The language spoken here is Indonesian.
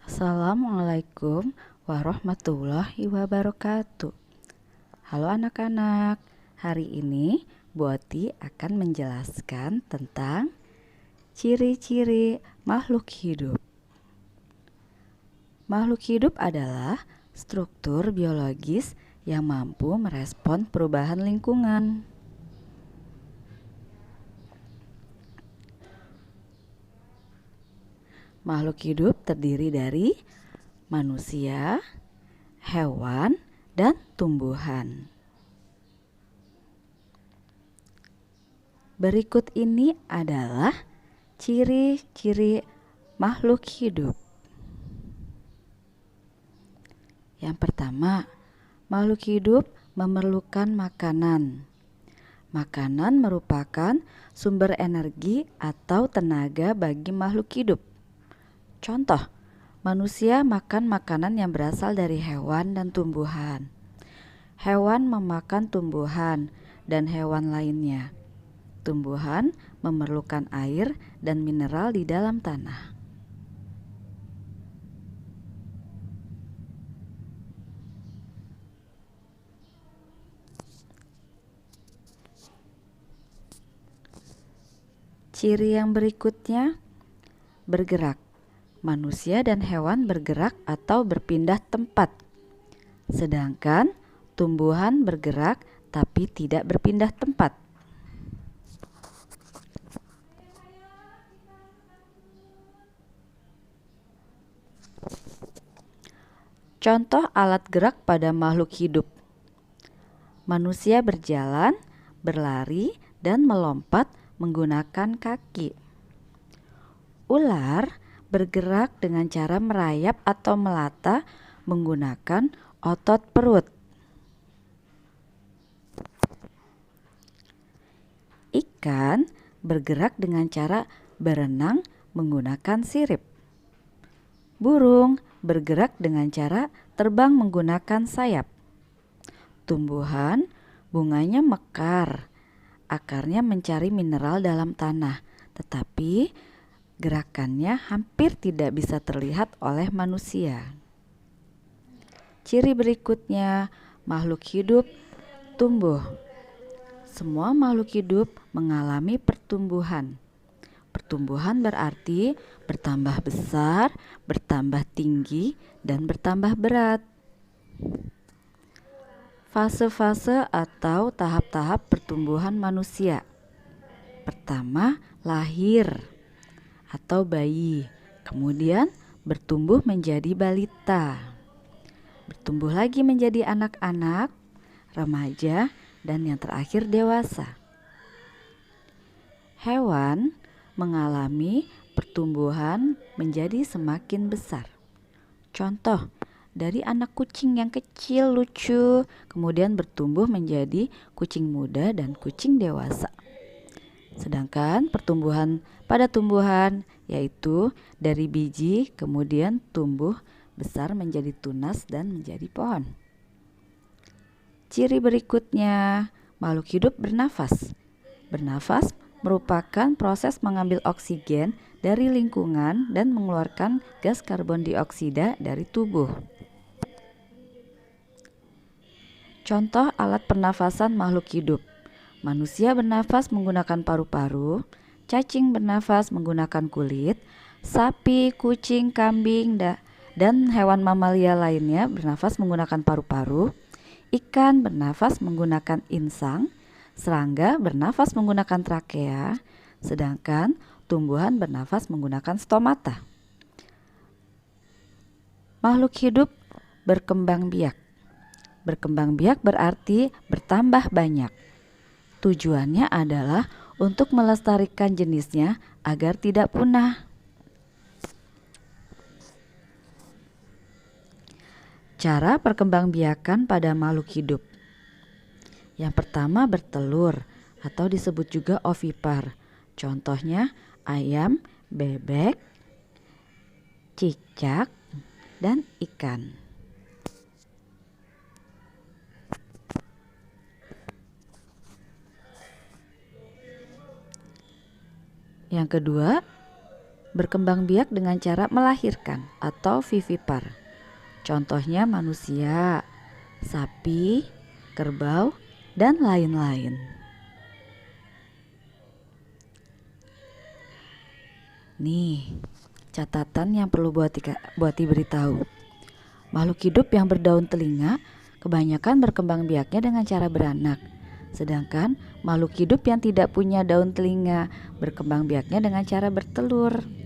Assalamualaikum warahmatullahi wabarakatuh. Halo anak-anak, hari ini Bu Oti akan menjelaskan tentang ciri-ciri makhluk hidup. Makhluk hidup adalah struktur biologis yang mampu merespon perubahan lingkungan. Makhluk hidup terdiri dari manusia, hewan, dan tumbuhan. Berikut ini adalah ciri-ciri makhluk hidup. Yang pertama, makhluk hidup memerlukan makanan. Makanan merupakan sumber energi atau tenaga bagi makhluk hidup. Contoh, manusia makan makanan yang berasal dari hewan dan tumbuhan. Hewan memakan tumbuhan dan hewan lainnya. Tumbuhan memerlukan air dan mineral di dalam tanah. Ciri yang berikutnya, bergerak. Manusia dan hewan bergerak atau berpindah tempat. Sedangkan tumbuhan bergerak tapi tidak berpindah tempat. Contoh alat gerak pada makhluk hidup. Manusia berjalan, berlari, dan melompat menggunakan kaki. Ular bergerak dengan cara merayap atau melata menggunakan otot perut. Ikan bergerak dengan cara berenang menggunakan sirip. Burung bergerak dengan cara terbang menggunakan sayap. Tumbuhan bunganya mekar, akarnya mencari mineral dalam tanah, tetapi gerakannya hampir tidak bisa terlihat oleh manusia. Ciri berikutnya, makhluk hidup tumbuh. Semua makhluk hidup mengalami pertumbuhan. Pertumbuhan berarti bertambah besar, bertambah tinggi, dan bertambah berat. Fase-fase atau tahap-tahap pertumbuhan manusia. Pertama, lahir atau bayi, kemudian bertumbuh menjadi balita, bertumbuh lagi menjadi anak-anak, remaja, dan yang terakhir dewasa. Hewan mengalami pertumbuhan menjadi semakin besar. Contoh, dari anak kucing yang kecil lucu, kemudian bertumbuh menjadi kucing muda dan kucing dewasa. Sedangkan pertumbuhan pada tumbuhan yaitu dari biji kemudian tumbuh besar menjadi tunas dan menjadi pohon. Ciri berikutnya, makhluk hidup bernafas. Bernafas merupakan proses mengambil oksigen dari lingkungan dan mengeluarkan gas karbon dioksida dari tubuh. Contoh alat pernafasan makhluk hidup. Manusia bernafas menggunakan paru-paru, cacing bernafas menggunakan kulit, sapi, kucing, kambing, dan hewan mamalia lainnya bernafas menggunakan paru-paru, ikan bernafas menggunakan insang, serangga bernafas menggunakan trakea, sedangkan tumbuhan bernafas menggunakan stomata. Makhluk hidup berkembang biak. Berkembang biak berarti bertambah banyak. Tujuannya adalah untuk melestarikan jenisnya agar tidak punah. Cara perkembangbiakan pada makhluk hidup. Yang pertama bertelur atau disebut juga ovipar. Contohnya ayam, bebek, cicak, dan ikan. Yang kedua, berkembang biak dengan cara melahirkan atau vivipar. Contohnya manusia, sapi, kerbau, dan lain-lain. Nih, catatan yang perlu buat diberitahu. Makhluk hidup yang berdaun telinga kebanyakan berkembang biaknya dengan cara beranak. Sedangkan makhluk hidup yang tidak punya daun telinga berkembang biaknya dengan cara bertelur.